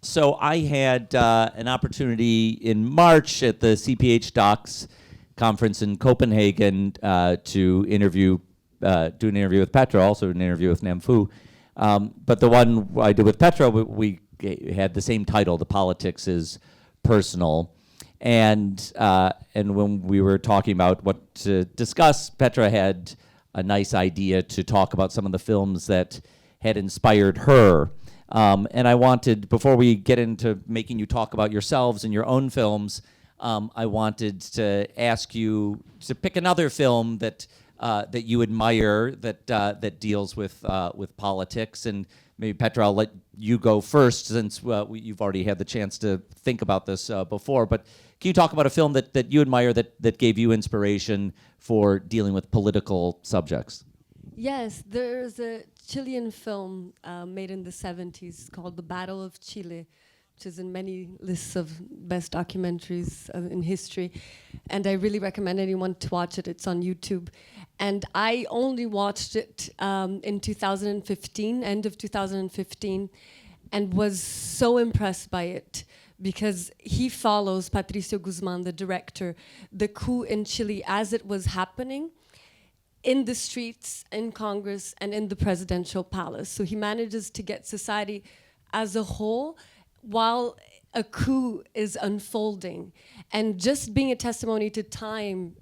So I had an opportunity in March at the CPH Docs conference in Copenhagen to interview, do an interview with Petra, also an interview with Nanfu. But the one I did with Petra, we had the same title, The Politics is Personal. And when we were talking about what to discuss, Petra had a nice idea to talk about some of the films that had inspired her. And I wanted, before we get into making you talk about yourselves and your own films, I wanted to ask you to pick another film that that you admire that deals with politics. And maybe Petra, I'll let you go first, since you've already had the chance to think about this before. But can you talk about a film that you admire that gave you inspiration for dealing with political subjects? Yes, there's a Chilean film made in the 70s called The Battle of Chile, which is in many lists of best documentaries in history. And I really recommend anyone to watch it. It's on YouTube. And I only watched it in 2015, end of 2015, and was so impressed by it because he follows, Patricio Guzman, the director, the coup in Chile as it was happening in the streets, in Congress, and in the presidential palace. So he manages to get society as a whole while a coup is unfolding. And just being a testimony to time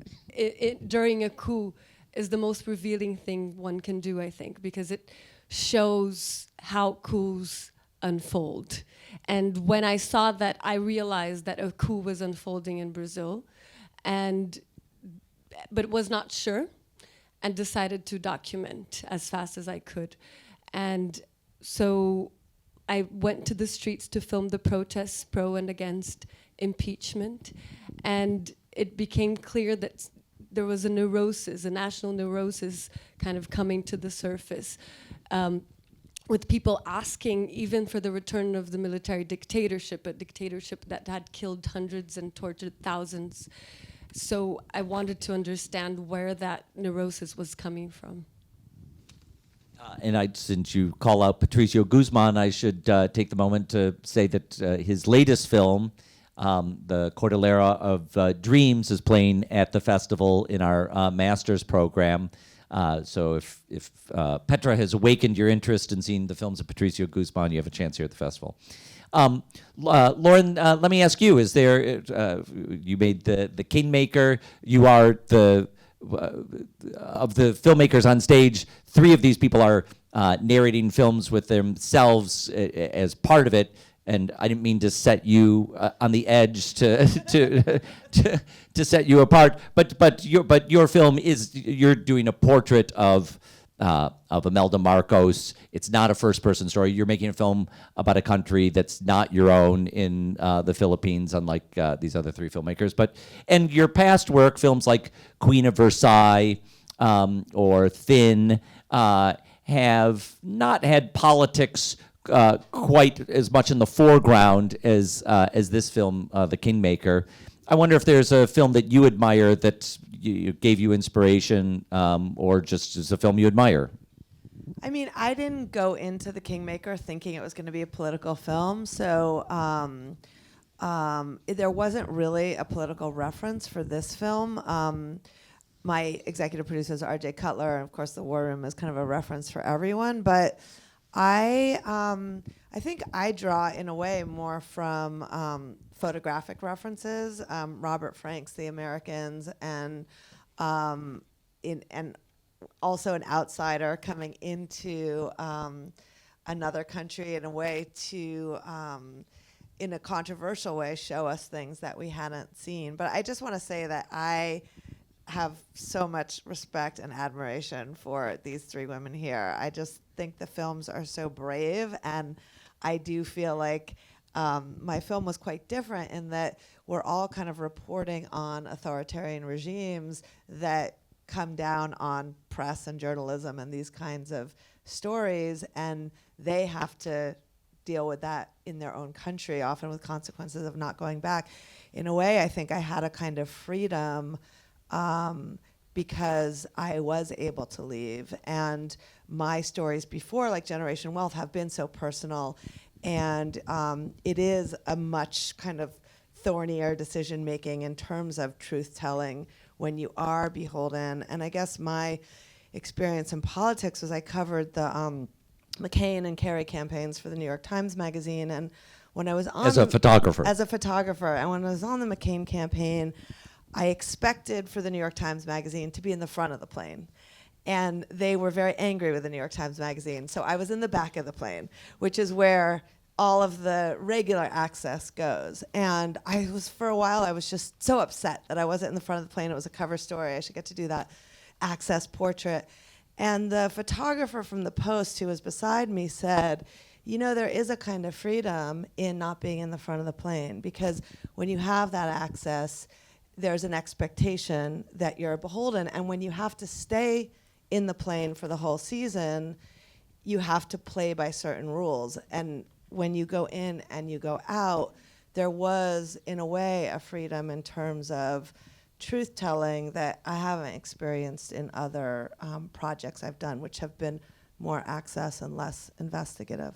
during a coup is the most revealing thing one can do, I think, because it shows how coups unfold. And when I saw that, I realized that a coup was unfolding in Brazil, but was not sure, and decided to document as fast as I could. And so I went to the streets to film the protests pro and against impeachment. And it became clear that there was a neurosis, a national neurosis kind of coming to the surface, with people asking even for the return of the military dictatorship, a dictatorship that had killed hundreds and tortured thousands. So I wanted to understand where that neurosis was coming from. And since you call out Patricio Guzman, I should take the moment to say that his latest film, The Cordillera of Dreams, is playing at the festival in our master's program. So if Petra has awakened your interest in seeing the films of Patricio Guzman, you have a chance here at the festival. Lauren, let me ask you, is there, you made the Kingmaker, you are of the filmmakers on stage, 3 of these people are narrating films with themselves as part of it, and I didn't mean to set you on the edge to set you apart, but your film is, you're doing a portrait of Imelda Marcos. It's not a first-person story. You're making a film about a country that's not your own in the Philippines, unlike these other 3 filmmakers. And your past work, films like Queen of Versailles or Thin, have not had politics quite as much in the foreground as this film, The Kingmaker. I wonder if there's a film that you admire that gave you inspiration, or just as a film you admire. I mean, I didn't go into The Kingmaker thinking it was going to be a political film, so there wasn't really a political reference for this film. My executive producer is R.J. Cutler, and of course the War Room is kind of a reference for everyone, but I think I draw in a way more from photographic references, Robert Frank's The Americans, and also an outsider coming into another country in a way to, in a controversial way, show us things that we hadn't seen. But I just want to say that I have so much respect and admiration for these 3 women here. I just think the films are so brave, and I do feel like my film was quite different in that we're all kind of reporting on authoritarian regimes that come down on press and journalism and these kinds of stories, and they have to deal with that in their own country, often with consequences of not going back. In a way, I think I had a kind of freedom because I was able to leave, and my stories before, like Generation Wealth, have been so personal And it is a much kind of thornier decision making in terms of truth telling when you are beholden. And I guess my experience in politics was I covered the McCain and Kerry campaigns for the New York Times Magazine. And when I was on As a photographer. As a photographer, and when I was on the McCain campaign, I expected for the New York Times Magazine to be in the front of the plane. And they were very angry with the New York Times Magazine. So I was in the back of the plane, which is where all of the regular access goes. And I was, for a while, I was just so upset that I wasn't in the front of the plane. It was a cover story. I should get to do that access portrait. And the photographer from the Post who was beside me said, you know, there is a kind of freedom in not being in the front of the plane, because when you have that access, there's an expectation that you're beholden. And when you have to stay in the plane for the whole season, you have to play by certain rules. And when you go in and you go out, there was, in a way, a freedom in terms of truth-telling that I haven't experienced in other projects I've done, which have been more access and less investigative.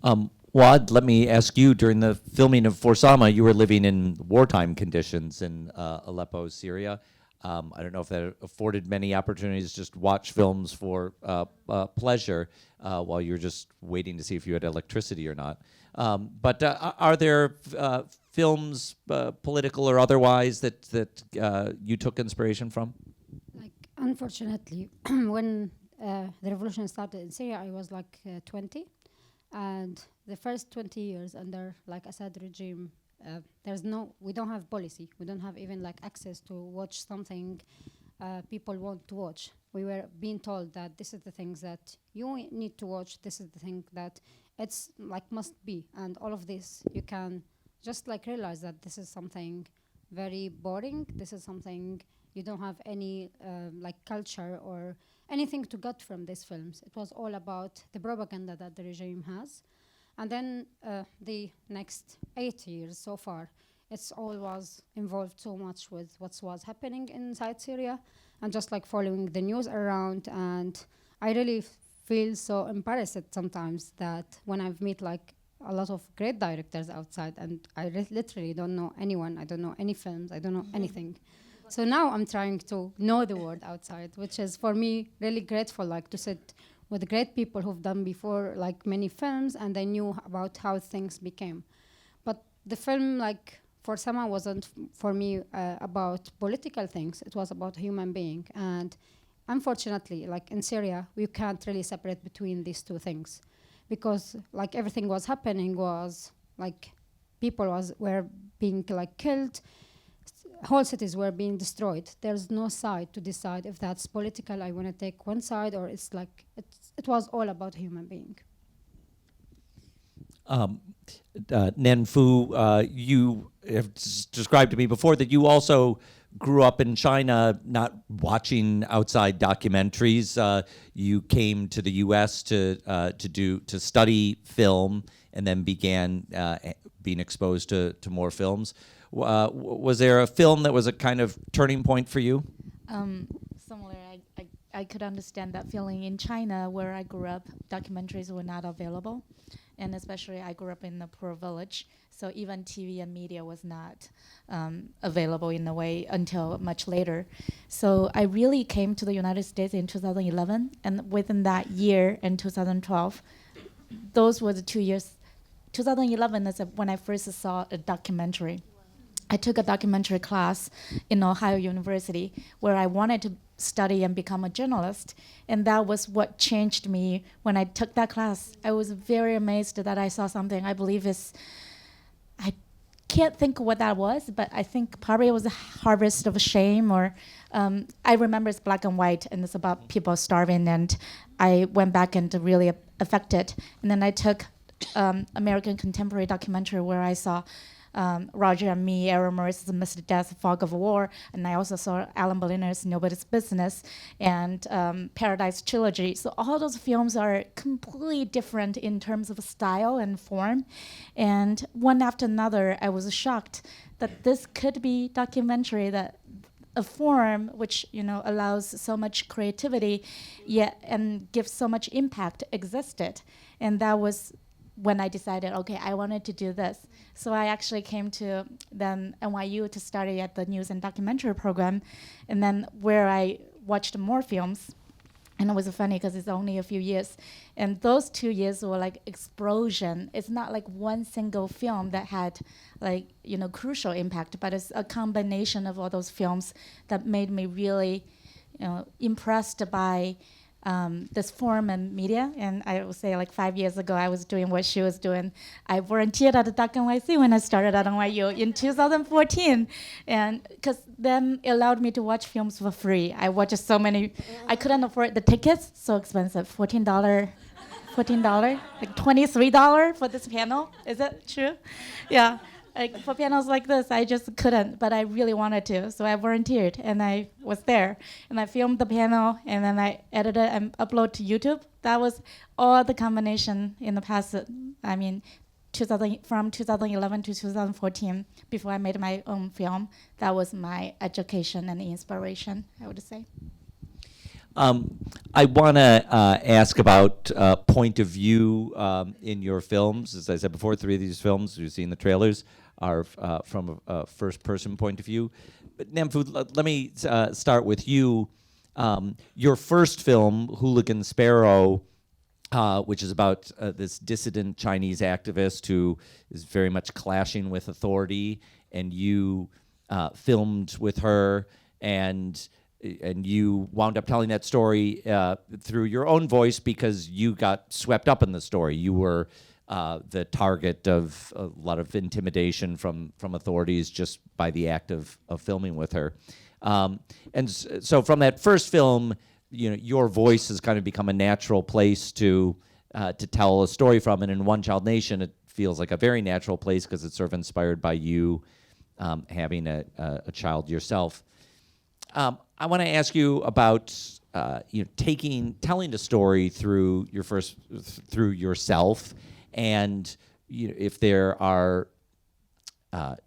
Waad, let me ask you, during the filming of Forsama, you were living in wartime conditions in Aleppo, Syria. I don't know if that afforded many opportunities to just watch films for pleasure while you were just waiting to see if you had electricity or not. But are there films, political or otherwise, that you took inspiration from? Like, unfortunately, when the revolution started in Syria, I was like 20. And the first 20 years under like Assad regime, we don't have policy. We don't have even like access to watch something people want to watch. We were being told that this is the things that you need to watch. This is the thing that it's like must be. And all of this, you can just like realize that this is something very boring. This is something you don't have any like culture or anything to get from these films. It was all about the propaganda that the regime has. And then the next 8 years so far, it's all was involved so much with what was happening inside Syria and just like following the news around. And I really feel so embarrassed sometimes that when I've met like a lot of great directors outside and I literally don't know anyone, I don't know any films, I don't know anything. So now I'm trying to know the world outside, which is for me really grateful, like to sit with great people who've done before like many films and they knew about how things became. But the film like Forsama wasn't for me about political things, it was about a human being. And unfortunately, like in Syria, we can't really separate between these two things because like everything was happening was like people were being like killed, whole cities were being destroyed. There's no side to decide if that's political, I want to take one side, or it's like, it was all about a human being. Nanfu, you have described to me before that you also grew up in China not watching outside documentaries. You came to the U.S. to study film and then began being exposed to more films. Was there a film that was a kind of turning point for you? Similar, I could understand that feeling. In China, where I grew up, documentaries were not available. And especially I grew up in a poor village, so even TV and media was not available in a way until much later. So I really came to the United States in 2011, and within that year, in 2012, those were the 2 years. 2011 is when I first saw a documentary. I took a documentary class in Ohio University where I wanted to study and become a journalist. And that was what changed me when I took that class. I was very amazed that I saw something I believe I can't think what that was, but I think probably it was a harvest of shame, or I remember it's black and white and it's about people starving, and I went back and really affected. And then I took American contemporary documentary where I saw Roger and Me, Aaron Morris's Mr. Death, Fog of War, and I also saw Alan Boliner's Nobody's Business and Paradise Trilogy. So all those films are completely different in terms of style and form. And one after another, I was shocked that this could be documentary that a form which allows so much creativity, yet and gives so much impact existed, and that was when I decided, okay, I wanted to do this. So I actually came to then NYU to study at the news and documentary program, and then where I watched more films. And it was funny because it's only a few years. And those 2 years were like explosion. It's not like one single film that had like, crucial impact, but it's a combination of all those films that made me really, impressed by this form and media. And I would say like 5 years ago, I was doing what she was doing. I volunteered at the Doc NYC when I started at NYU in 2014. And because then it allowed me to watch films for free. I watched so many, I couldn't afford the tickets, so expensive, $14, like $23 for this panel. Is that true? Yeah. Like for panels like this, I just couldn't, but I really wanted to. So I volunteered and I was there and I filmed the panel and then I edited and upload to YouTube. That was all the combination in the past, from 2011 to 2014, before I made my own film. That was my education and inspiration, I would say. I want to ask about point of view in your films. As I said before, 3 of these films you've seen the trailers are from a first-person point of view. But Nanfu, let me start with you. Your first film, Hooligans Sparrow, which is about this dissident Chinese activist who is very much clashing with authority, and you filmed with her, and you wound up telling that story through your own voice because you got swept up in the story. You were the target of a lot of intimidation from authorities just by the act of filming with her. So from that first film, your voice has kind of become a natural place to tell a story from. And in One Child Nation, it feels like a very natural place because it's sort of inspired by you having a child yourself. I want to ask you about telling the story through yourself, and if there are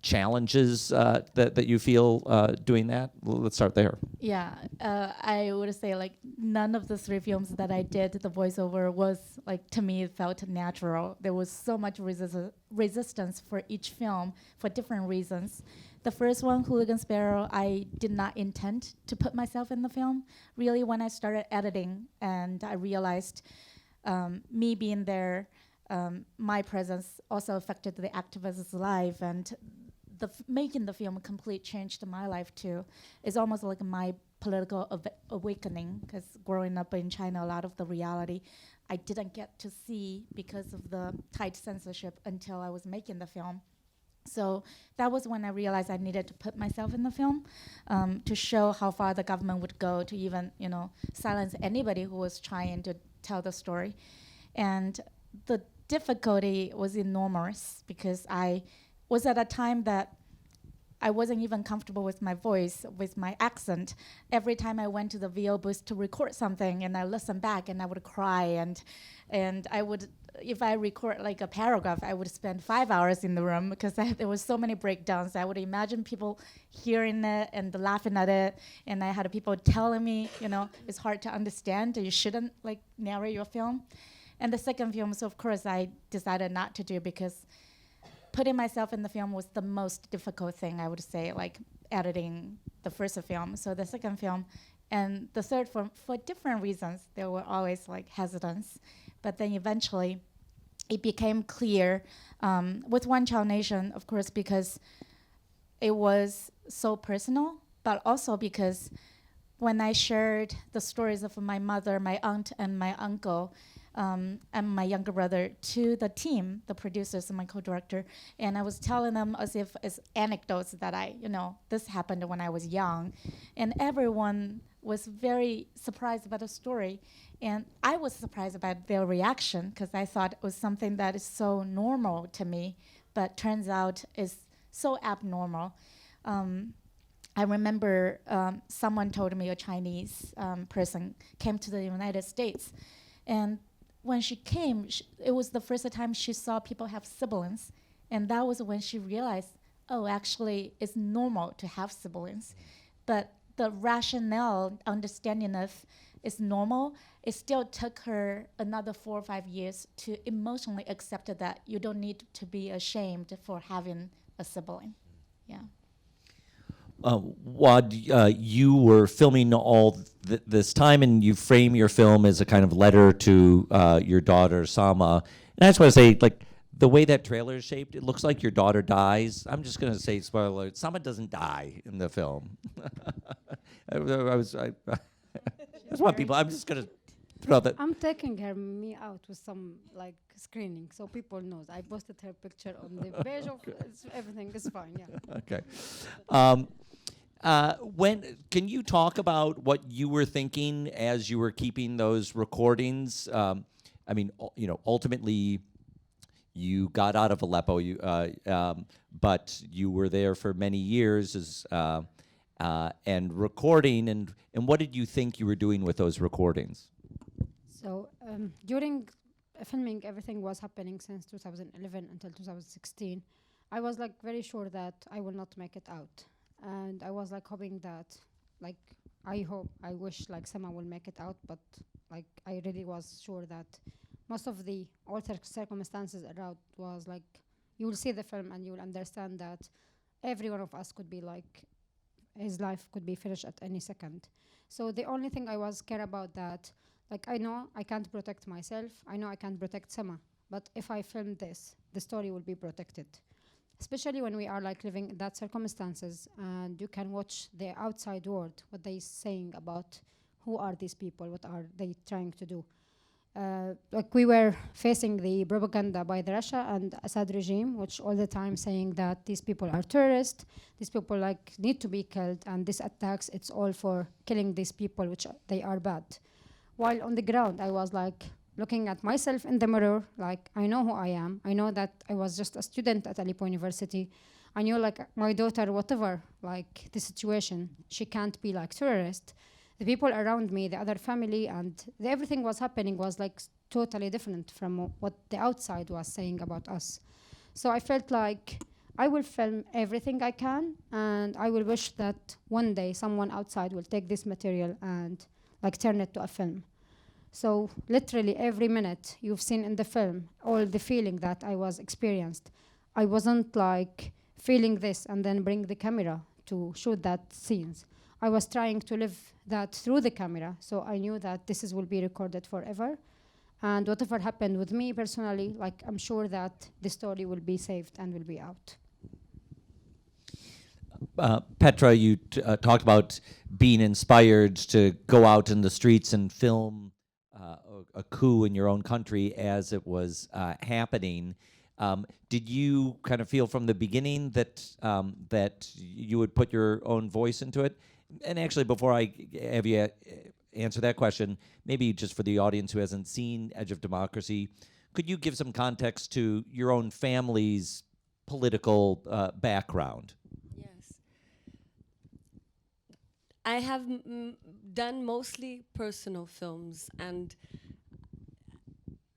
challenges that you feel doing that. Let's start there. Yeah, I would say like none of the 3 films that I did, the voiceover was like, to me, it felt natural. There was so much resistance for each film for different reasons. The first one, Hooligans Sparrow, I did not intend to put myself in the film. Really, when I started editing and I realized me being there, my presence also affected the activist's life, and making the film complete changed my life too. It's almost like my political awakening, because growing up in China, a lot of the reality I didn't get to see because of the tight censorship until I was making the film. So that was when I realized I needed to put myself in the film to show how far the government would go to even, silence anybody who was trying to tell the story. And the difficulty was enormous because I was at a time that I wasn't even comfortable with my voice, with my accent. Every time I went to the VO booth to record something and I listened back and I would cry, and I would, if I record like a paragraph, I would spend 5 hours in the room because there was so many breakdowns. I would imagine people hearing it and laughing at it, and I had people telling me, it's hard to understand, you shouldn't like narrate your film. And the second film, so of course I decided not to do, because putting myself in the film was the most difficult thing, I would say, like editing the first film. So the second film and the third film, for different reasons, there were always like hesitance. But then eventually it became clear with One Child Nation, of course, because it was so personal, but also because when I shared the stories of my mother, my aunt, and my uncle, and my younger brother to the team, the producers and my co-director, and I was telling them as if it's anecdotes that this happened when I was young, and everyone was very surprised about the story, and I was surprised about their reaction because I thought it was something that is so normal to me, but turns out is so abnormal. I remember someone told me, a Chinese person came to the United States, and when she came, it was the first time she saw people have siblings, and that was when she realized, oh, actually, it's normal to have siblings. But the rationale, understanding of is normal, it still took her another 4 or 5 years to emotionally accept that you don't need to be ashamed for having a sibling. Yeah. Waad, you were filming all this time, and you frame your film as a kind of letter to your daughter, Sama. And I just want to say, like, the way that trailer is shaped, it looks like your daughter dies. I'm just going to say, spoiler alert, Sama doesn't die in the film. I just want people, I'm just going to throw that. I'm taking me out with some like screening, so people knows. I posted her picture on the page of everything is fine. Yeah. Okay. When can you talk about what you were thinking as you were keeping those recordings? I mean, ultimately, you got out of Aleppo, but you were there for many years and recording. And what did you think you were doing with those recordings? So during filming, everything was happening since 2011 until 2016. I was like very sure that I will not make it out. And I was like hoping that, like, I wish like Sama will make it out, but like I really was sure that most of the circumstances around was like, you will see the film and you will understand that every one of us could be like, his life could be finished at any second. So the only thing I was scared about that, like I know I can't protect myself, I know I can't protect Sama, but if I film this, the story will be protected. Especially when we are like living in that circumstances and you can watch the outside world, what they saying about who are these people, what are they trying to do. Like we were facing the propaganda by the Russia and Assad regime, which all the time saying that these people are terrorists, these people like need to be killed, and these attacks, it's all for killing these people, which they are bad. While on the ground, I was like, looking at myself in the mirror, like I know who I am. I know that I was just a student at Aleppo University. I knew like my daughter, whatever, like the situation, she can't be like terrorist. The people around me, the other family, and everything was happening was like totally different from what the outside was saying about us. So I felt like I will film everything I can, and I will wish that one day someone outside will take this material and like turn it to a film. So literally every minute you've seen in the film, all the feeling that I was experienced, I wasn't like feeling this and then bring the camera to shoot that scenes. I was trying to live that through the camera, so I knew that this will be recorded forever. And whatever happened with me personally, like I'm sure that the story will be saved and will be out. Petra, you talked about being inspired to go out in the streets and film a coup in your own country as it was happening. Did you kind of feel from the beginning that that you would put your own voice into it? And actually, before I have you answer that question, maybe just for the audience who hasn't seen Edge of Democracy, could you give some context to your own family's political background? Yes. I have done mostly personal films, and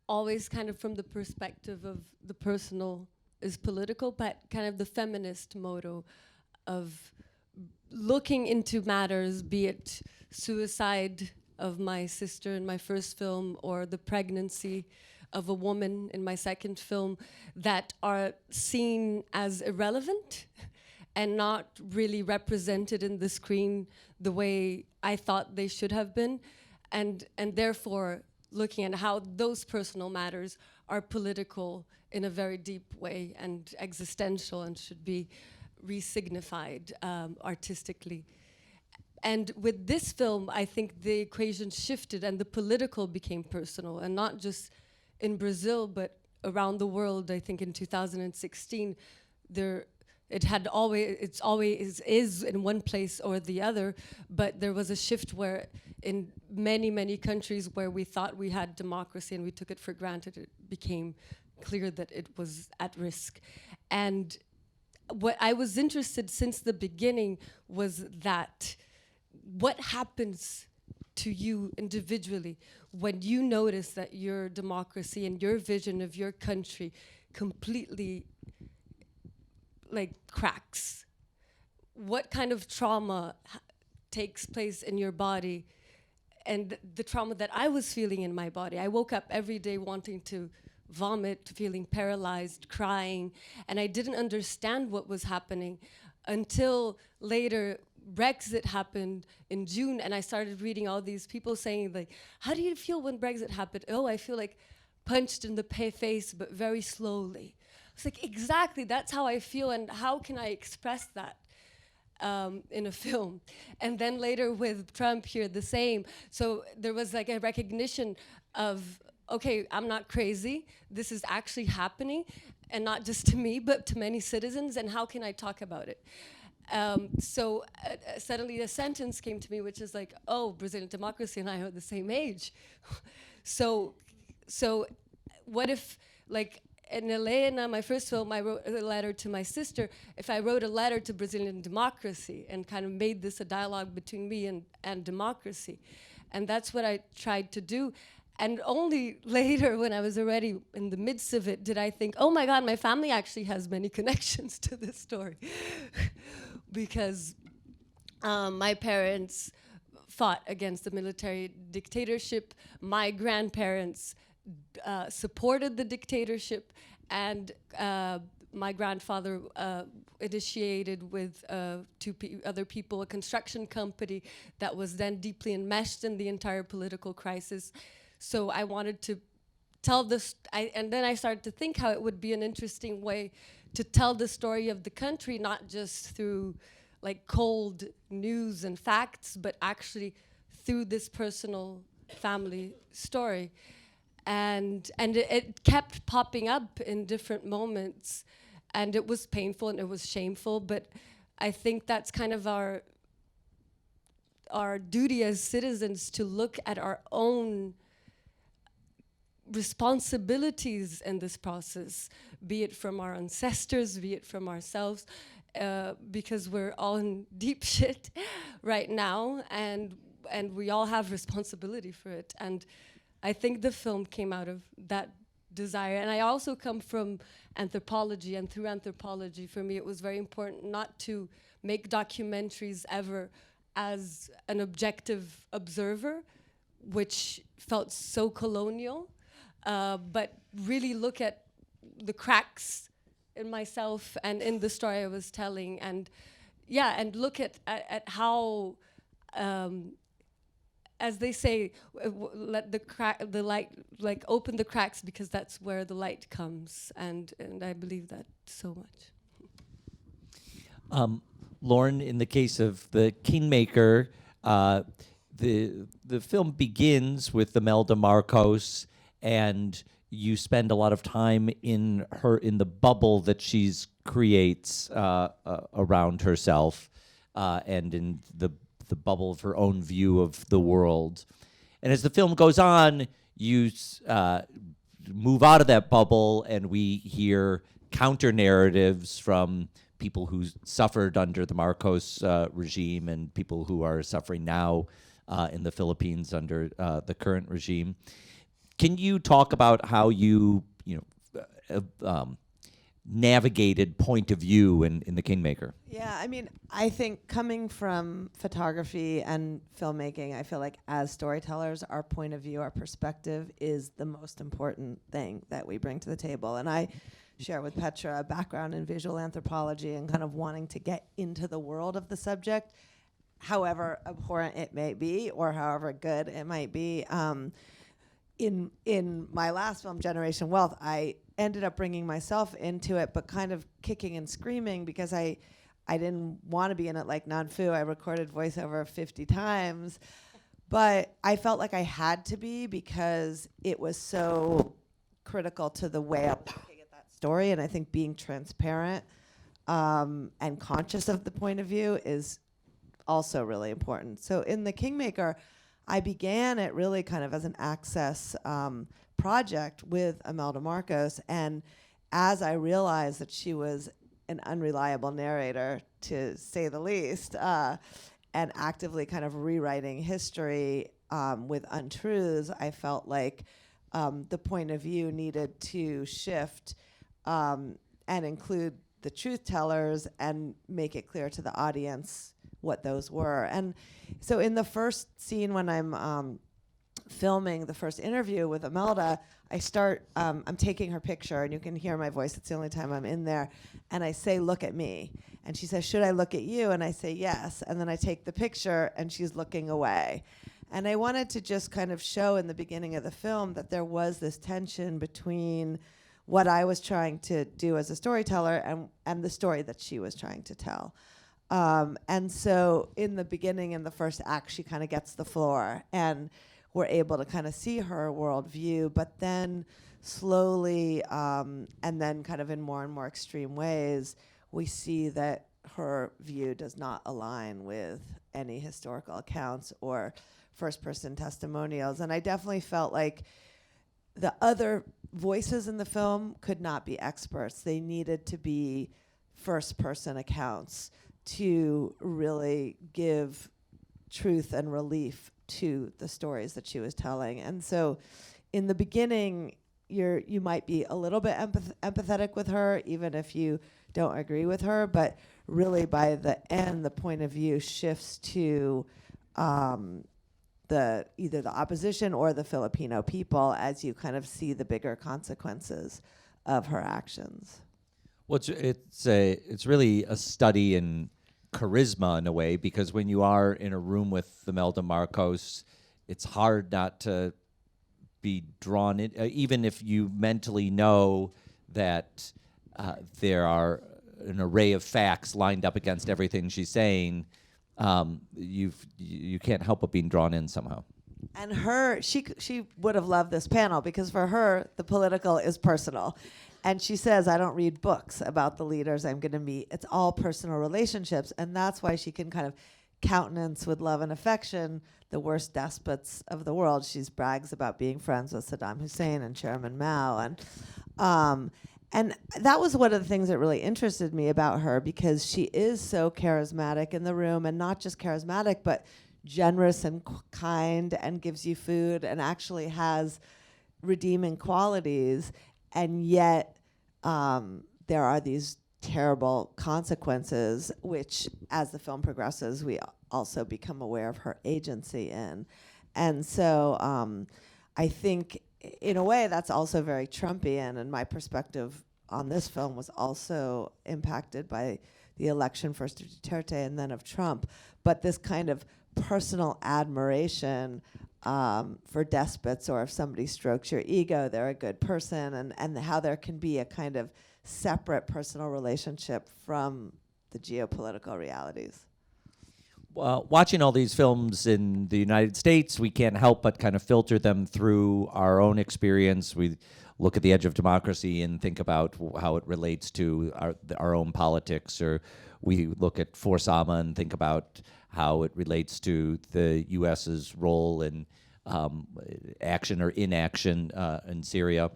always kind of from the perspective of the personal is political, but kind of the feminist motto of looking into matters, be it suicide of my sister in my first film or the pregnancy of a woman in my second film, that are seen as irrelevant and not really represented in the screen the way I thought they should have been, and therefore looking at how those personal matters are political in a very deep way and existential and should be re-signified artistically. And with this film, I think the equation shifted and the political became personal, and not just in Brazil, but around the world. I think in 2016, it's always is in one place or the other, but there was a shift where in many, many countries where we thought we had democracy and we took it for granted, it became clear that it was at risk. And what I was interested since the beginning was that what happens to you individually when you notice that your democracy and your vision of your country completely like cracks? What kind of trauma takes place in your body, and the trauma that I was feeling in my body. I woke up every day wanting to vomit, feeling paralyzed, crying, and I didn't understand what was happening until later. Brexit happened in June, and I started reading all these people saying, like, how do you feel when Brexit happened? Oh, I feel like punched in the face, but very slowly. It's like, exactly, that's how I feel, and how can I express that in a film? And then later with Trump here, the same. So there was like a recognition of, okay, I'm not crazy. This is actually happening, and not just to me, but to many citizens, and how can I talk about it? So suddenly a sentence came to me, which is like, oh, Brazilian democracy and I are the same age. so what if, like, in Helena, my first film, I wrote a letter to my sister. If I wrote a letter to Brazilian democracy and kind of made this a dialogue between me and democracy. And that's what I tried to do. And only later, when I was already in the midst of it, did I think, oh my God, my family actually has many connections to this story. Because my parents fought against the military dictatorship. My grandparents supported the dictatorship, and my grandfather initiated with two other people a construction company that was then deeply enmeshed in the entire political crisis. So I wanted to tell this, and then I started to think how it would be an interesting way to tell the story of the country, not just through like cold news and facts, but actually through this personal family story. And it kept popping up in different moments, and it was painful and it was shameful, but I think that's kind of our duty as citizens to look at our own responsibilities in this process, be it from our ancestors, be it from ourselves, because we're all in deep shit right now, and we all have responsibility for it. And I think the film came out of that desire. And I also come from anthropology, and through anthropology, for me, it was very important not to make documentaries ever as an objective observer, which felt so colonial, but really look at the cracks in myself and in the story I was telling, and yeah, and look at how, as they say, let the light, like, open the cracks, because that's where the light comes, and I believe that so much. Lauren, in the case of the Kingmaker, the film begins with Imelda Marcos, and you spend a lot of time in the bubble that she's creates around herself, and in the bubble of her own view of the world. And as the film goes on, you move out of that bubble, and we hear counter narratives from people who suffered under the Marcos regime and people who are suffering now in the Philippines under the current regime. Can you talk about how you navigated point of view in the Kingmaker? Yeah, I mean, I think coming from photography and filmmaking, I feel like as storytellers, our point of view, our perspective is the most important thing that we bring to the table. And I share with Petra a background in visual anthropology and kind of wanting to get into the world of the subject, however abhorrent it may be or however good it might be. In my last film, Generation Wealth, I ended up bringing myself into it, but kind of kicking and screaming because I didn't want to be in it like Nanfu. I recorded voiceover 50 times, but I felt like I had to be because it was so critical to the way I was looking at that story. And I think being transparent and conscious of the point of view is also really important. So in the Kingmaker, I began it really kind of as an access project with Imelda Marcos, and as I realized that she was an unreliable narrator, to say the least, and actively kind of rewriting history with untruths, I felt like the point of view needed to shift and include the truth tellers and make it clear to the audience what those were. And so in the first scene when I'm filming the first interview with Imelda, I start, I'm taking her picture, and you can hear my voice. It's the only time I'm in there. And I say, look at me. And she says, should I look at you? And I say, yes. And then I take the picture, and she's looking away. And I wanted to just kind of show in the beginning of the film that there was this tension between what I was trying to do as a storyteller and the story that she was trying to tell. And so in the beginning, in the first act, she kind of gets the floor, and we're able to kind of see her worldview, but then slowly, and then kind of in more and more extreme ways, we see that her view does not align with any historical accounts or first-person testimonials. And I definitely felt like the other voices in the film could not be experts. They needed to be first-person accounts to really give truth and relief to the stories that she was telling. And so in the beginning, you might be a little bit empathetic with her, even if you don't agree with her, but really by the end, the point of view shifts to either the opposition or the Filipino people as you kind of see the bigger consequences of her actions. Well, it's really a study in charisma in a way, because when you are in a room with Imelda Marcos, it's hard not to be drawn in, even if you mentally know that there are an array of facts lined up against everything she's saying. You can't help but being drawn in somehow. And she would have loved this panel, because for her, the political is personal. And she says, I don't read books about the leaders I'm going to meet. It's all personal relationships. And that's why she can kind of countenance with love and affection the worst despots of the world. She brags about being friends with Saddam Hussein and Chairman Mao. And that was one of the things that really interested me about her, because she is so charismatic in the room, and not just charismatic, but generous and kind, and gives you food, and actually has redeeming qualities. And yet there are these terrible consequences, which as the film progresses, we also become aware of her agency in. And so I think in a way that's also very Trumpian, and my perspective on this film was also impacted by the election first of Duterte and then of Trump. But this kind of personal admiration for despots, or if somebody strokes your ego, they're a good person, and how there can be a kind of separate personal relationship from the geopolitical realities. Well, watching all these films in the United States, we can't help but kind of filter them through our own experience. We look at The Edge of Democracy and think about how it relates to our own politics, or we look at For Sama and think about how it relates to the U.S.'s role in action or inaction in Syria.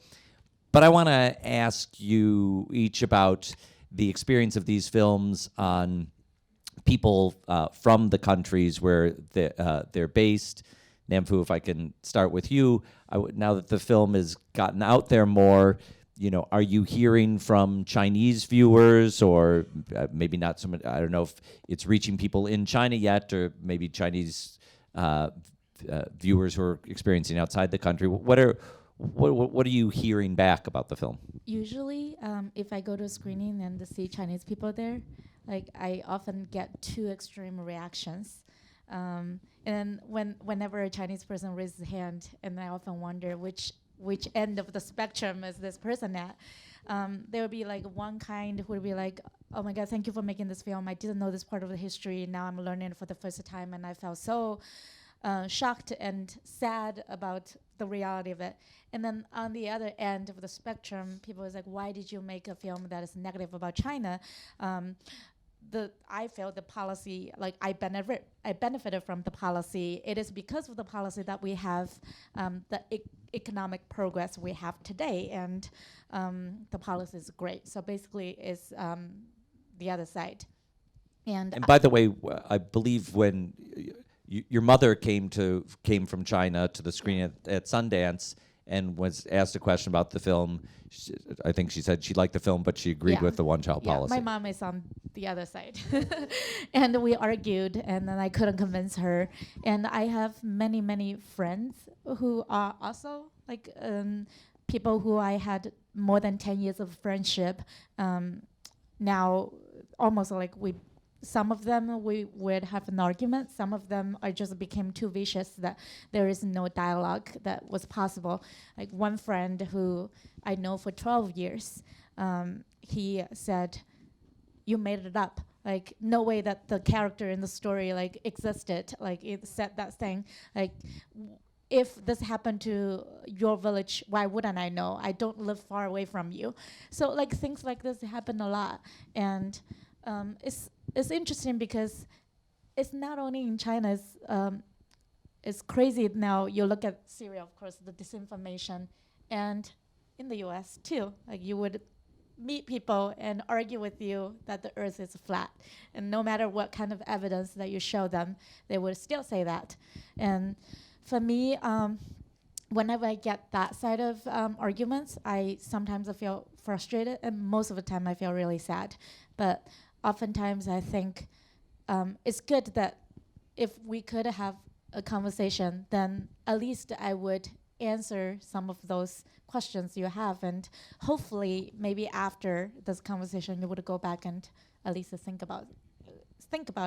But I want to ask you each about the experience of these films on people from the countries where they're based. Nanfu, if I can start with you, now that the film has gotten out there more, are you hearing from Chinese viewers, or maybe not so much? I don't know if it's reaching people in China yet, or maybe Chinese viewers who are experiencing outside the country. What are you hearing back about the film? Usually, if I go to a screening and see Chinese people there, I often get two extreme reactions. And whenever a Chinese person raises his hand, and I often wonder which end of the spectrum is this person at. There would be one kind who would be like, oh my God, thank you for making this film. I didn't know this part of the history. Now I'm learning it for the first time, and I felt so shocked and sad about the reality of it. And then on the other end of the spectrum, people was like, why did you make a film that is negative about China? I felt the policy, I benefited from the policy. It is because of the policy that we have the economic progress we have today, and the policy is great. So basically, it's the other side. And by the way, I believe when your mother came from China to the screen at Sundance, and was asked a question about the film. I think she said she liked the film, but she agreed Yeah. with the one-child policy. My mom is on the other side. And we argued, and then I couldn't convince her. And I have many, many friends who are also like people who I had more than 10 years of friendship. Now, almost like some of them we would have an argument. Some of them are just became too vicious that there is no dialogue that was possible. Like one friend who I know for 12 years, he said, "You made it up. Like no way that the character in the story like existed. Like it said that thing. Like if this happened to your village, why wouldn't I know? I don't live far away from you." So like things like this happen a lot, and it's interesting because it's not only in China. It's crazy now. You look at Syria, of course, the disinformation, and in the U.S. too. Like you would meet people and argue with you that the Earth is flat, and no matter what kind of evidence that you show them, they would still say that. And for me, whenever I get that side of arguments, sometimes I feel frustrated, and most of the time I feel really sad. But oftentimes I think it's good that if we could have a conversation, then at least I would answer some of those questions you have, and hopefully maybe after this conversation you would go back and at least think about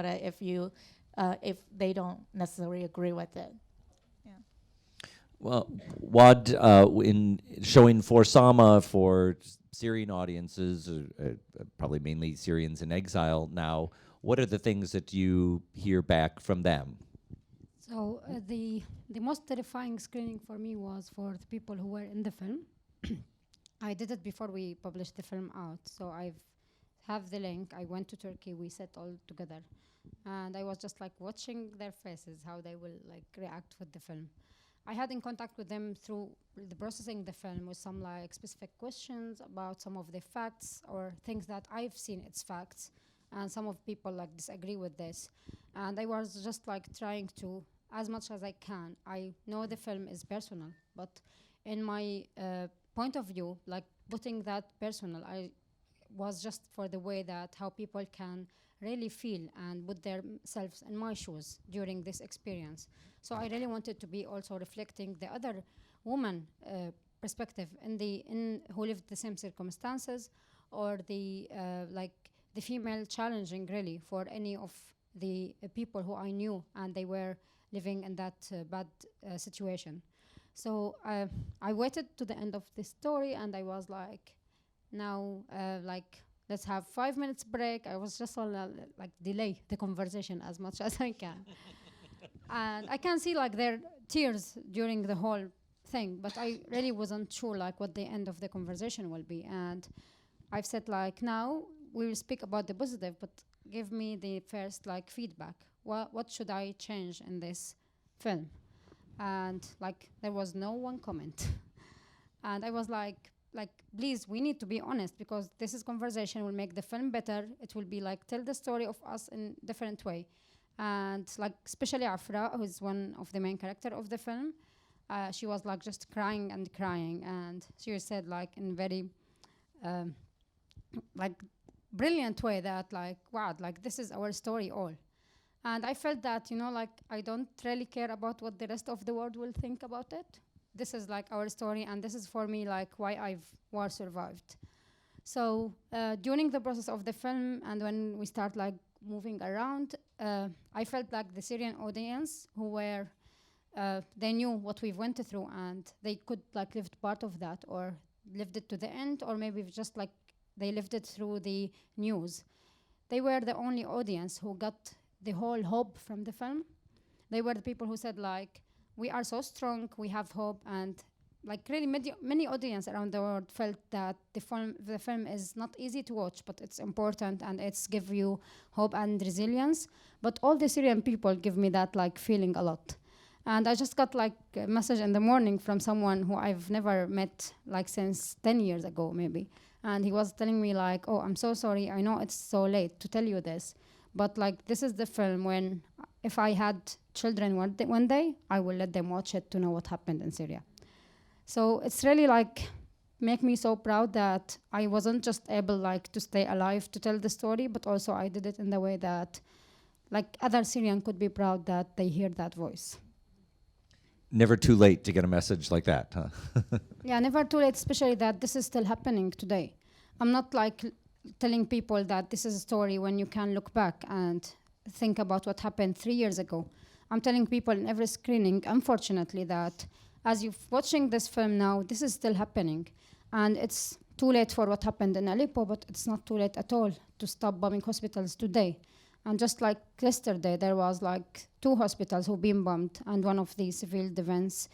it if they don't necessarily agree with it. Well, Waad, in showing For Sama for Syrian audiences, probably mainly Syrians in exile now, what are the things that you hear back from them? So the most terrifying screening for me was for the people who were in the film. I did it before we published the film out. So I have the link. I went to Turkey. We sat all together. And I was just like watching their faces, how they will like react with the film. I had in contact with them through the processing the film with some like specific questions about some of the facts or things that I've seen it's facts, and some of people like disagree with this. And I was just like trying to, as much as I can, I know the film is personal, but in my point of view, like putting that personal, I was just for the way that how people can really feel and put themselves in my shoes during this experience. So I really wanted to be also reflecting the other woman perspective in who lived the same circumstances, or the female challenging really for any of the people who I knew and they were living in that bad situation. So I waited to the end of the story and I was like, now let's have 5 minutes break. I was just on delay the conversation as much as I can. And I can see like their tears during the whole thing, but I really wasn't sure like what the end of the conversation will be. And I've said like, now we will speak about the positive, but give me the first like feedback. What should I change in this film? And like there was no one comment. And I was like, please, we need to be honest, because this is conversation will make the film better. It will be like tell the story of us in different way. And like especially Afra, who's one of the main character of the film, she was like just crying and crying, and she said like in very like brilliant way that like, wow, like this is our story all. And I felt that, like I don't really care about what the rest of the world will think about it. This is like our story, and this is for me like why I've war survived. So during the process of the film and when we start like moving around, I felt like the Syrian audience who were, they knew what we went through and they could like live part of that or lived it to the end, or maybe just like they lived it through the news. They were the only audience who got the whole hope from the film. They were the people who said like, we are so strong, we have hope, and like really many audience around the world felt that the film is not easy to watch, but it's important and it's give you hope and resilience. But all the Syrian people give me that like feeling a lot. And I just got like a message in the morning from someone who I've never met like since 10 years ago maybe. And he was telling me like, oh, I'm so sorry, I know it's so late to tell you this, but like this is the film when if I had children one day, I will let them watch it to know what happened in Syria. So it's really like make me so proud that I wasn't just able like to stay alive to tell the story, but also I did it in the way that like other Syrian could be proud that they hear that voice. Never too late to get a message like that, huh? Yeah, never too late, especially that this is still happening today. I'm not like telling people that this is a story when you can look back and think about what happened 3 years ago. I'm telling people in every screening, unfortunately, that as you're watching this film now, this is still happening. And it's too late for what happened in Aleppo, but it's not too late at all to stop bombing hospitals today. And just like yesterday, there was like 2 hospitals who been bombed and one of the civil defense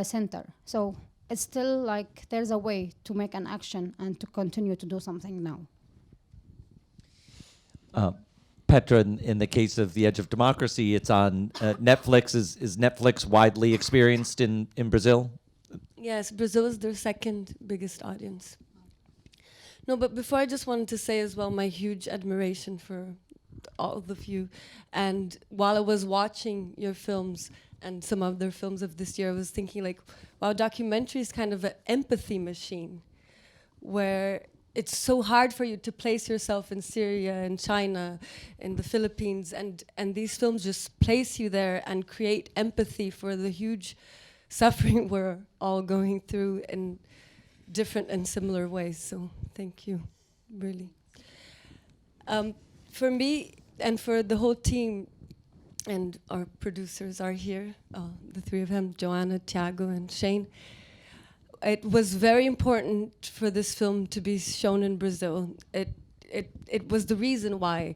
center. So it's still like there's a way to make an action and to continue to do something now. Petra, in the case of The Edge of Democracy, it's on Netflix. Is Netflix widely experienced in Brazil? Yes, Brazil is their second biggest audience. No, but before, I just wanted to say as well my huge admiration for all of you. And while I was watching your films and some other films of this year, I was thinking like, wow, documentary is kind of an empathy machine where it's so hard for you to place yourself in Syria and China, in the Philippines, and these films just place you there and create empathy for the huge suffering we're all going through in different and similar ways. So thank you, really. For me and for the whole team, and our producers are here, the 3 of them, Joanna, Tiago, and Shane. It was very important for this film to be shown in Brazil. It was the reason why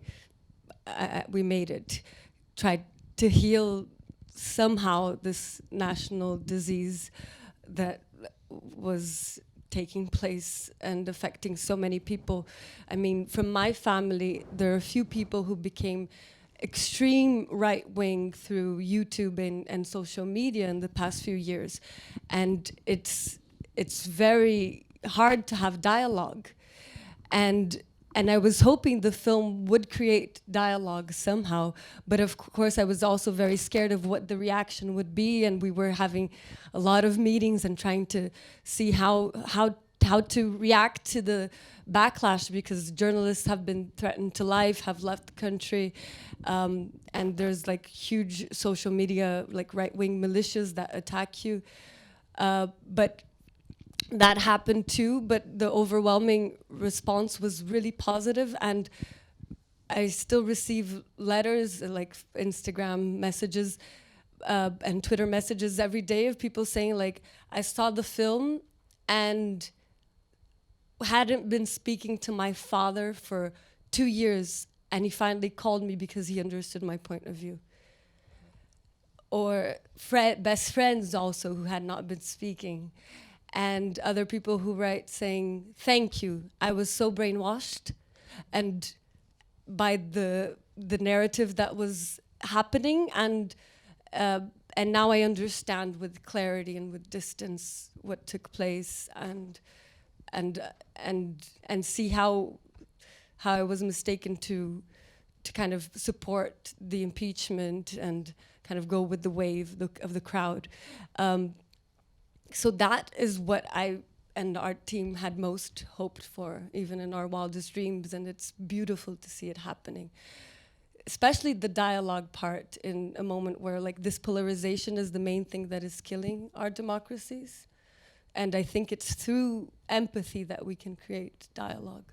we made it. Tried to heal somehow this national disease that was taking place and affecting so many people. I mean, from my family, there are a few people who became extreme right-wing through YouTube and social media in the past few years. And it's very hard to have dialogue. And I was hoping the film would create dialogue somehow, but of course I was also very scared of what the reaction would be, and we were having a lot of meetings and trying to see how to react to the backlash, because journalists have been threatened to life, have left the country, and there's like huge social media, like right-wing militias that attack you. But that happened too, but the overwhelming response was really positive, and I still receive letters, like Instagram messages and Twitter messages every day of people saying like, I saw the film and hadn't been speaking to my father for 2 years, and he finally called me because he understood my point of view. Or best friends also who had not been speaking. And other people who write saying, thank you, I was so brainwashed and by the narrative that was happening, and now I understand with clarity and with distance what took place, and see how I was mistaken to kind of support the impeachment and kind of go with the wave of the crowd. So that is what I and our team had most hoped for, even in our wildest dreams, and it's beautiful to see it happening. Especially the dialogue part, in a moment where like this polarization is the main thing that is killing our democracies. And I think it's through empathy that we can create dialogue.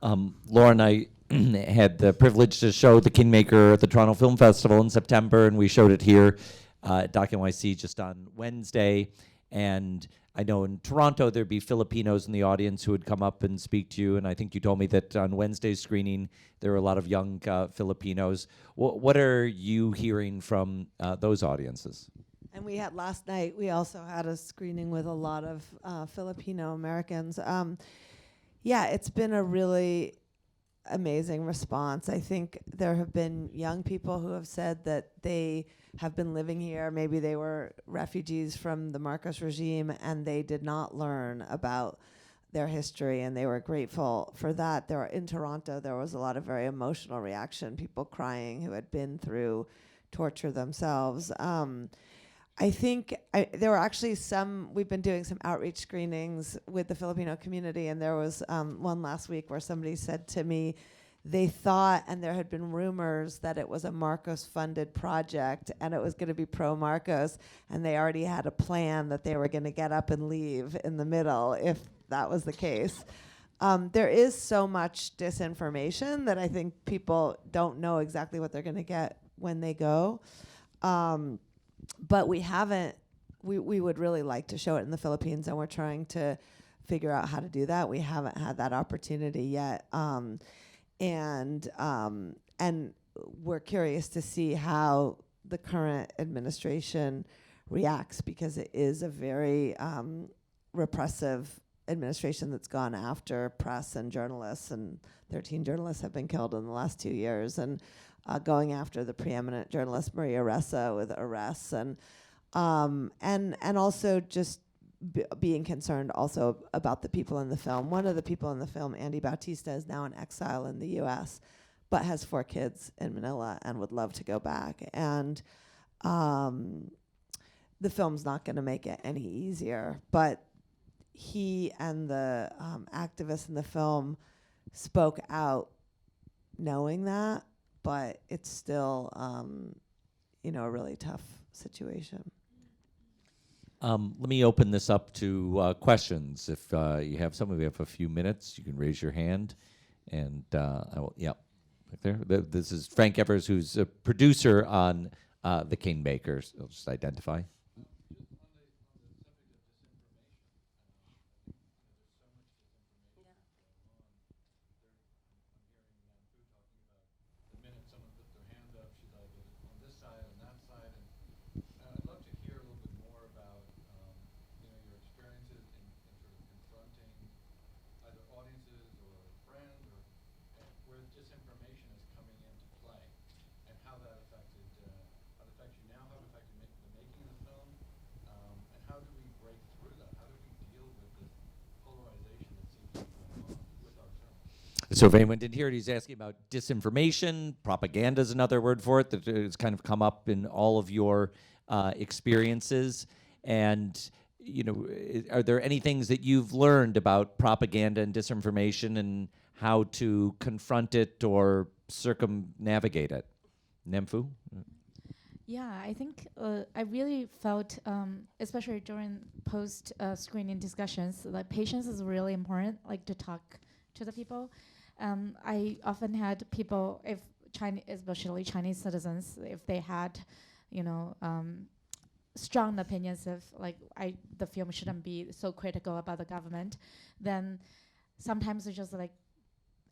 Laura and I had the privilege to show The Kingmaker at the Toronto Film Festival in September, and we showed it here at Doc NYC just on Wednesday. And I know in Toronto there'd be Filipinos in the audience who would come up and speak to you, and I think you told me that on Wednesday's screening there were a lot of young Filipinos. What are you hearing from those audiences? And we had last night, we also had a screening with a lot of Filipino Americans. Yeah, it's been a really amazing response. I think there have been young people who have said that they have been living here. Maybe they were refugees from the Marcos regime and they did not learn about their history, and they were grateful for that. In Toronto, there was a lot of very emotional reaction, people crying who had been through torture themselves. I think there were actually we've been doing some outreach screenings with the Filipino community, and there was one last week where somebody said to me they thought, and there had been rumors, that it was a Marcos-funded project and it was going to be pro-Marcos, and they already had a plan that they were going to get up and leave in the middle if that was the case. There is so much disinformation that I think people don't know exactly what they're going to get when they go. But we haven't, we would really like to show it in the Philippines, and we're trying to figure out how to do that. We haven't had that opportunity yet. And we're curious to see how the current administration reacts, because it is a very repressive administration that's gone after press and journalists, and 13 journalists have been killed in the last 2 years, and going after the preeminent journalist Maria Ressa with arrests, and also just being concerned also about the people in the film. One of the people in the film, Andy Bautista, is now in exile in the U.S., but has 4 kids in Manila and would love to go back. And the film's not going to make it any easier, but he and the activists in the film spoke out knowing that, but it's still, a really tough situation. Let me open this up to questions. If you have some, we have a few minutes. You can raise your hand, and I will. Yeah, back there. This is Frank Evers, who's a producer on the Kingmaker. I'll just identify. So if anyone didn't hear it, he's asking about disinformation. Propaganda is another word for it that has kind of come up in all of your experiences. And, are there any things that you've learned about propaganda and disinformation and how to confront it or circumnavigate it? Nanfu? Yeah, I think I really felt, especially during post-screening discussions, that patience is really important, like to talk to the people. I often had people, especially Chinese citizens, if they had, strong opinions of the film shouldn't be so critical about the government, then sometimes it's just like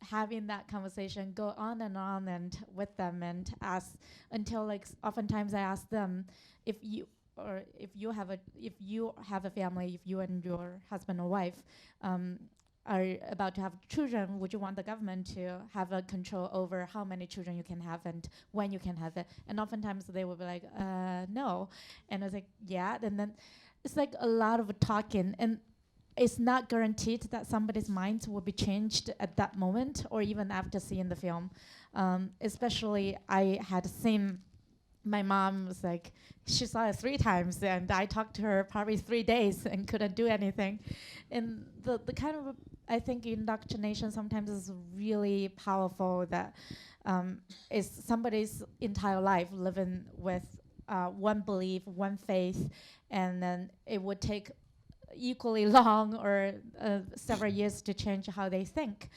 having that conversation go on and with them and ask until oftentimes I ask them if you have a family, if you and your husband or wife are about to have children, would you want the government to have a control over how many children you can have and when you can have it? And oftentimes they will be like, no. And I was like, yeah. And then it's like a lot of talking, and it's not guaranteed that somebody's mind will be changed at that moment or even after seeing the film. Especially I had seen my mom was like, she saw it 3 times, and I talked to her probably 3 days and couldn't do anything. And the kind of, I think, indoctrination sometimes is really powerful, that is somebody's entire life living with one belief, one faith, and then it would take equally long or several years to change how they think.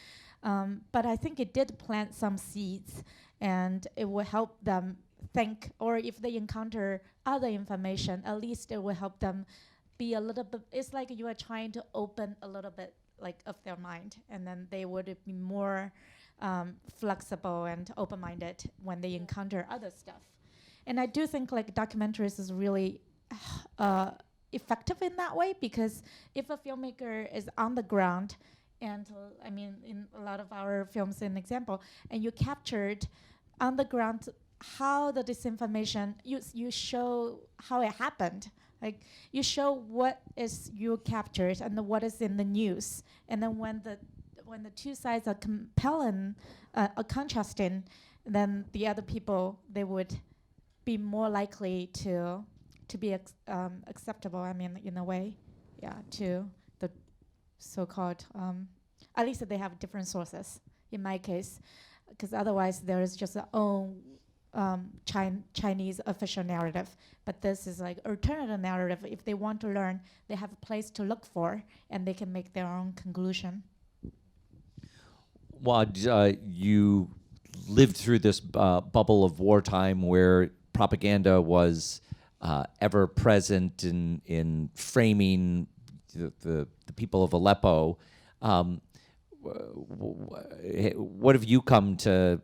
But I think it did plant some seeds, and it will help them think, or if they encounter other information, at least it will help them be a little bit, it's like you are trying to open a little bit of their mind, and then they would be more flexible and open-minded when they encounter other stuff. And I do think documentaries is really effective in that way, because if a filmmaker is on the ground, and in a lot of our films, an example, and you captured on the ground how the disinformation, you show how it happened. You show what is you captured and what is in the news. And then when the two sides are compelling, are contrasting, then the other people, they would be more likely to to be acceptable. I mean, in a way, yeah, to the so-called. At least they have different sources. In my case, because otherwise there is just their own Chinese official narrative. But this is like alternative narrative. If they want to learn, they have a place to look for, and they can make their own conclusion. Waad, you lived through this bubble of wartime where propaganda was ever present in framing the people of Aleppo. What have you come to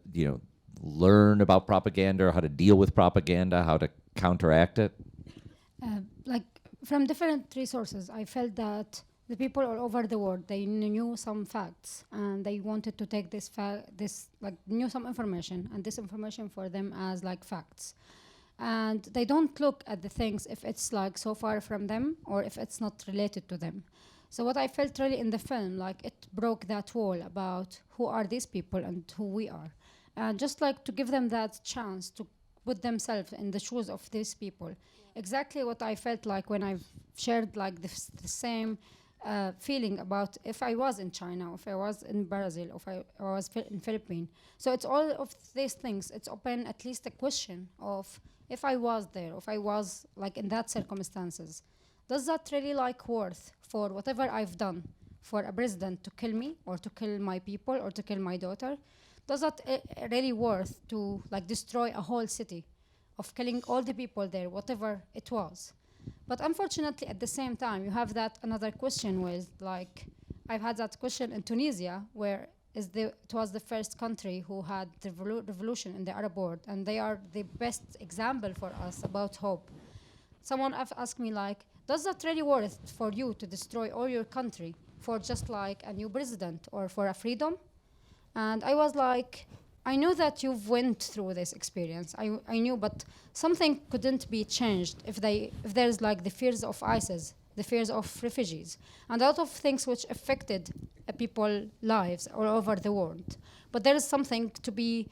learn about propaganda, or how to deal with propaganda, how to counteract it? Like from different resources, I felt that the people all over the world, they knew some facts, and they wanted to take knew some information, and this information for them as like facts. And they don't look at the things if it's like so far from them or if it's not related to them. So what I felt really in the film, like it broke that wall about who are these people and who we are. And just like to give them that chance to put themselves in the shoes of these people. Exactly what I felt like when I've shared like the same feeling about if I was in China, if I was in Brazil, if I was in Philippines. So it's all of these things. It's open at least a question of if I was there, if I was like in that circumstances, does that really like worth for whatever I've done for a president to kill me or to kill my people or to kill my daughter? Does that really worth to like destroy a whole city of killing all the people there, whatever it was? But unfortunately, at the same time, you have that another question with like, I've had that question in Tunisia, where it was the first country who had the revolution in the Arab world, and they are the best example for us about hope. Someone asked me like, does that really worth for you to destroy all your country for just like a new president or for a freedom? And I was like, I knew that you've went through this experience. I knew, but something couldn't be changed if there's like the fears of ISIS, the fears of refugees, and a lot of things which affected people's lives all over the world. But there is something to be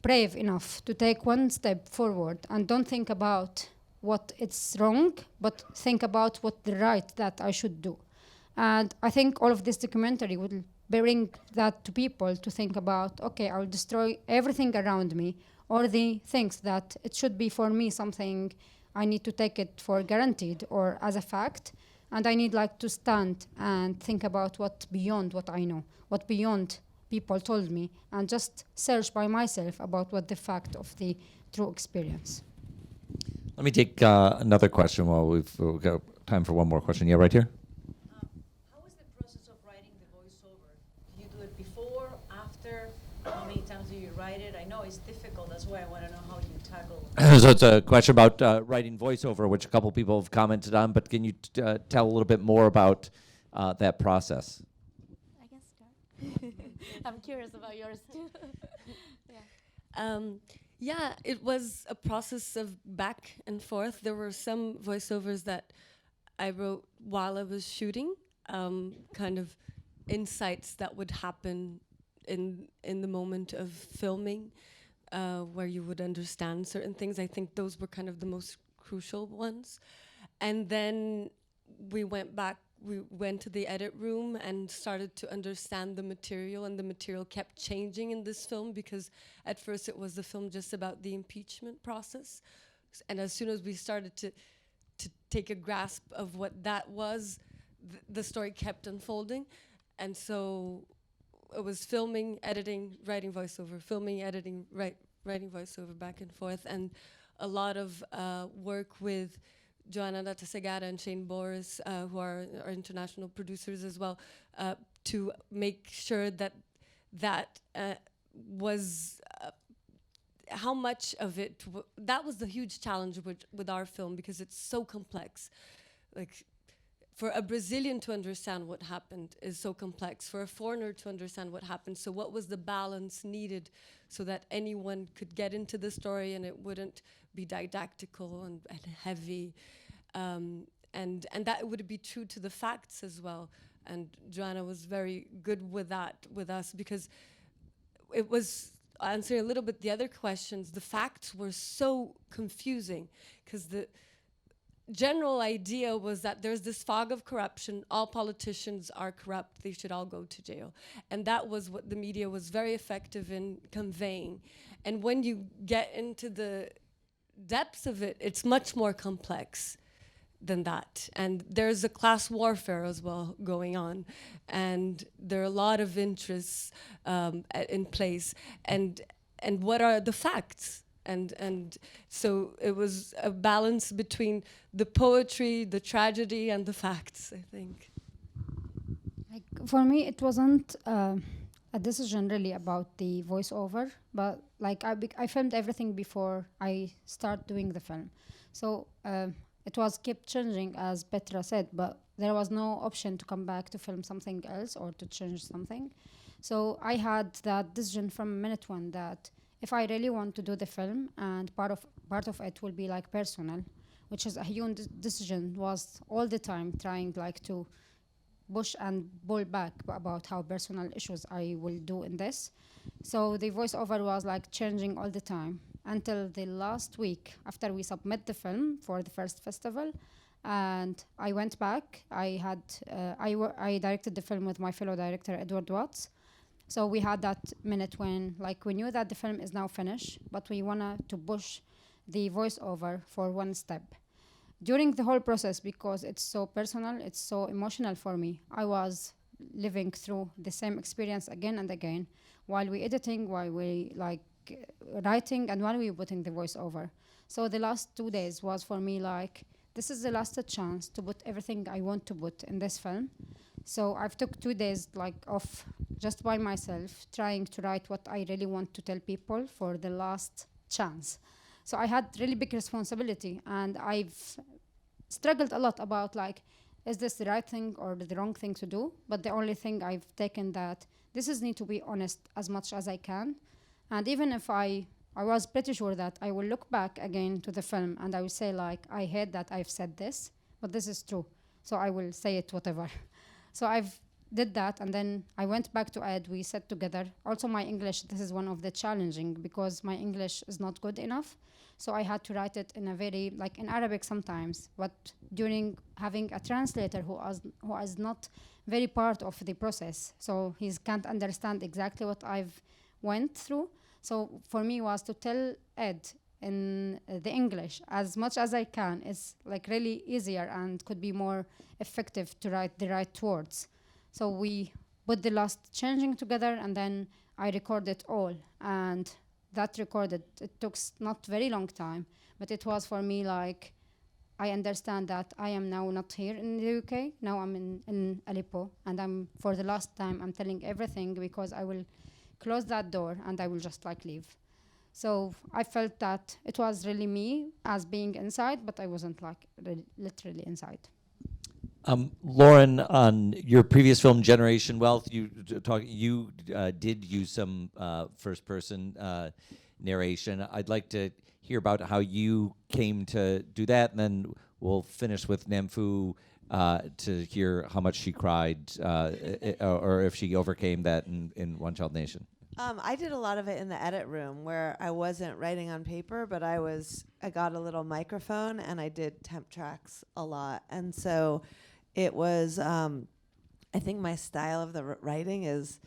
brave enough to take one step forward and don't think about what it's wrong, but think about what the right that I should do. And I think all of this documentary will bring that to people to think about, okay, I'll destroy everything around me, or the things that it should be for me something I need to take it for guaranteed or as a fact, and I need like to stand and think about what beyond what I know, what beyond people told me, and just search by myself about what the fact of the true experience. Let me take another question while we've got time for one more question. Yeah, right here. How was the process of writing the voiceover? Do you do it before, after? How many times do you write it? I know it's difficult. That's why I want to know how you tackle. So it's a question about writing voiceover, which a couple people have commented on. But can you tell a little bit more about that process? I can start. I'm curious about yours too. Yeah, it was a process of back and forth. There were some voiceovers that I wrote while I was shooting, kind of insights that would happen in the moment of filming, where you would understand certain things. I think those were kind of the most crucial ones. And then we went to the edit room and started to understand the material, and the material kept changing in this film, because at first it was the film just about the impeachment process. And as soon as we started to take a grasp of what that was, the story kept unfolding. And so it was filming, editing, writing voiceover, filming, editing, writing voiceover, back and forth, and a lot of work with Joanna Segara and Shane Boris, who are our international producers as well, to make sure that was how much of it that was the huge challenge with our film, because it's so complex. Like, for a Brazilian to understand what happened is so complex. For a foreigner to understand what happened, so what was the balance needed so that anyone could get into the story and it wouldn't be didactical and heavy, and that would be true to the facts as well. And Joanna was very good with that with us, because it was answering a little bit the other questions. The facts were so confusing, because general idea was that there's this fog of corruption. All politicians are corrupt. They should all go to jail. And that was what the media was very effective in conveying. And when you get into the depths of it, it's much more complex than that. And there's a class warfare as well going on. And there are a lot of interests in place. And what are the facts? And so it was a balance between the poetry, the tragedy, and the facts, I think. Like for me, it wasn't a decision really about the voiceover, but like I filmed everything before I start doing the film. So it was kept changing, as Petra said, but there was no option to come back to film something else or to change something. So I had that decision from minute one that if I really want to do the film, and part of it will be like personal, which is a huge decision, was all the time trying like to push and pull back about how personal issues I will do in this. So the voiceover was like changing all the time until the last week after we submit the film for the first festival. And I went back. I directed the film with my fellow director, Edward Watts. So we had that minute when like we knew that the film is now finished, but we wanted to push the voiceover for one step. During the whole process, because it's so personal, it's so emotional for me, I was living through the same experience again and again while we editing, while we like writing, and while we putting the voiceover. So the last 2 days was for me like, this is the last chance to put everything I want to put in this film. So I've took 2 days like off just by myself, trying to write what I really want to tell people for the last chance. So I had really big responsibility, and I've struggled a lot about like, is this the right thing or the wrong thing to do? But the only thing I've taken that this is need to be honest as much as I can. And even if I was pretty sure that I will look back again to the film and I will say like, I hate that I've said this, but this is true. So I will say it whatever. So I've did that, and then I went back to Ed, we sat together. Also my English, this is one of the challenging because my English is not good enough. So I had to write it in a very, like in Arabic sometimes, but during having a translator who is not very part of the process. So he can't understand exactly what I've went through. So for me was to tell Ed in the English as much as I can. It's like really easier and could be more effective to write the right words. So we put the last changing together, and then I recorded all. And that recorded, it took not very long time, but it was for me like, I understand that I am now not here in the UK. Now I'm in Aleppo, and for the last time, I'm telling everything because I will close that door and I will just like leave. So I felt that it was really me as being inside, but I wasn't like literally inside. Lauren, on your previous film, Generation Wealth, you did use some first-person narration. I'd like to hear about how you came to do that, and then we'll finish with Nanfu to hear how much she cried, or if she overcame that in One Child Nation. I did a lot of it in the edit room where I wasn't writing on paper, but I got a little microphone and I did temp tracks a lot. And so it was, I think my style of the writing is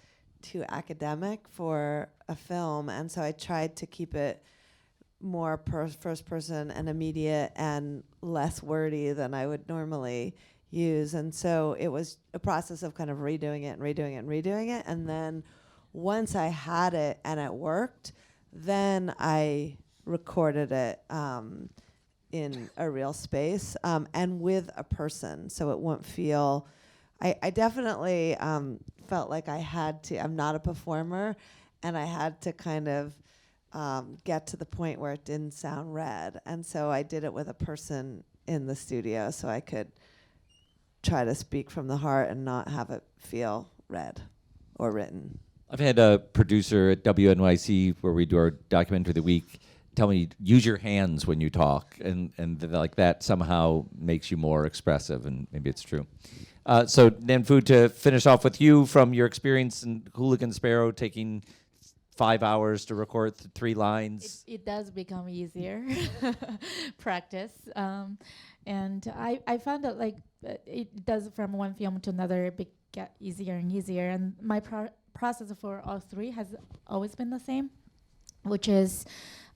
too academic for a film. And so I tried to keep it more first person and immediate and less wordy than I would normally use. And so it was a process of kind of redoing it. And then once I had it and it worked, then I recorded it in a real space and with a person, so it wouldn't feel. I definitely felt like I had to. I'm not a performer, and I had to kind of get to the point where it didn't sound read, and so I did it with a person in the studio, so I could try to speak from the heart and not have it feel read or written. I've had a producer at WNYC where we do our documentary of the week tell me, use your hands when you talk, and like that somehow makes you more expressive, and maybe it's true. So Nanfu, to finish off with you, from your experience in Hooligans Sparrow, taking 5 hours to record 3 lines. It does become easier, practice. And I found that like it does from one film to another get easier and easier. And my process for all three has always been the same, which is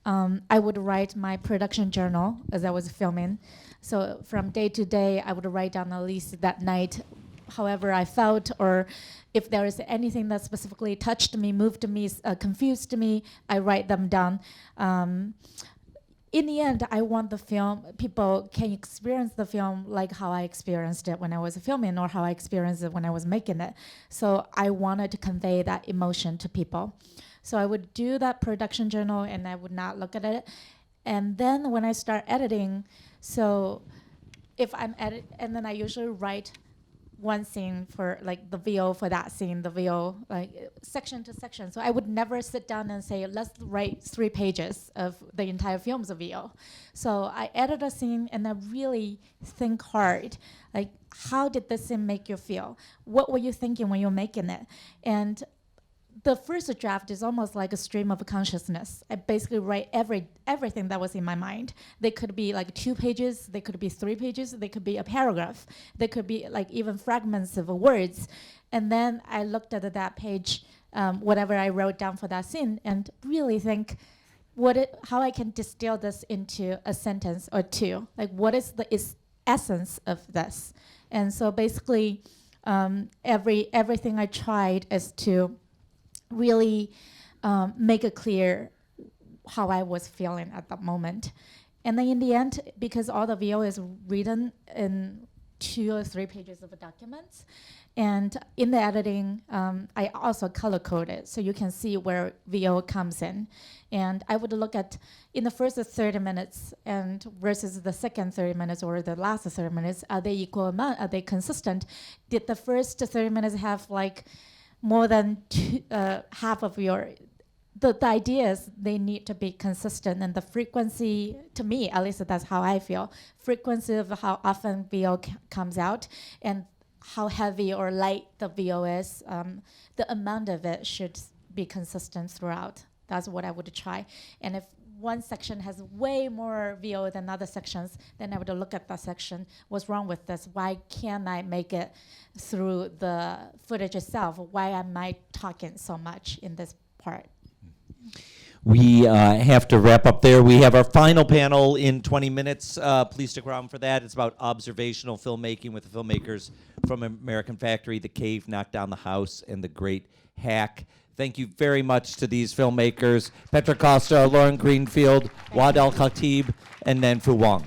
I would write my production journal as I was filming. So from day to day, I would write down at least that night, however I felt, or if there is anything that specifically touched me, moved me, confused me, I write them down. In the end, I want the film, people can experience the film like how I experienced it when I was filming or how I experienced it when I was making it. So I wanted to convey that emotion to people. So I would do that production journal and I would not look at it. And then when I start editing, so if I'm and then I usually write one scene for like the VO for that scene, the VO like section to section. So I would never sit down and say, let's write 3 pages of the entire film's VO. So I edit a scene and I really think hard, like how did this scene make you feel? What were you thinking when you're making it? And the first draft is almost like a stream of consciousness. I basically write everything that was in my mind. They could be like 2 pages, they could be 3 pages, they could be a paragraph, they could be like even fragments of words. And then I looked at that page, whatever I wrote down for that scene, and really think how I can distill this into a sentence or 2. Like what is the essence of this? And so basically everything I tried is to really make it clear how I was feeling at that moment. And then in the end, because all the VO is written in 2 or 3 pages of documents, and in the editing, I also color code it so you can see where VO comes in. And I would look at in the first 30 minutes and versus the second 30 minutes or the last 30 minutes, are they equal amount? Are they consistent? Did the first 30 minutes have like more than half of the ideas, they need to be consistent, and the frequency, to me, at least that's how I feel, frequency of how often VO comes out and how heavy or light the VO is, the amount of it should be consistent throughout. That's what I would try. And if one section has way more VO than other sections, then I would look at that section. What's wrong with this? Why can't I make it through the footage itself? Why am I talking so much in this part? We have to wrap up there. We have our final panel in 20 minutes. Please stick around for that. It's about observational filmmaking with the filmmakers from American Factory, The Cave, Knock Down the House, and The Great Hack. Thank you very much to these filmmakers, Petra Costa, Lauren Greenfield, Waad al-Kataeb, and Nanfu Wang.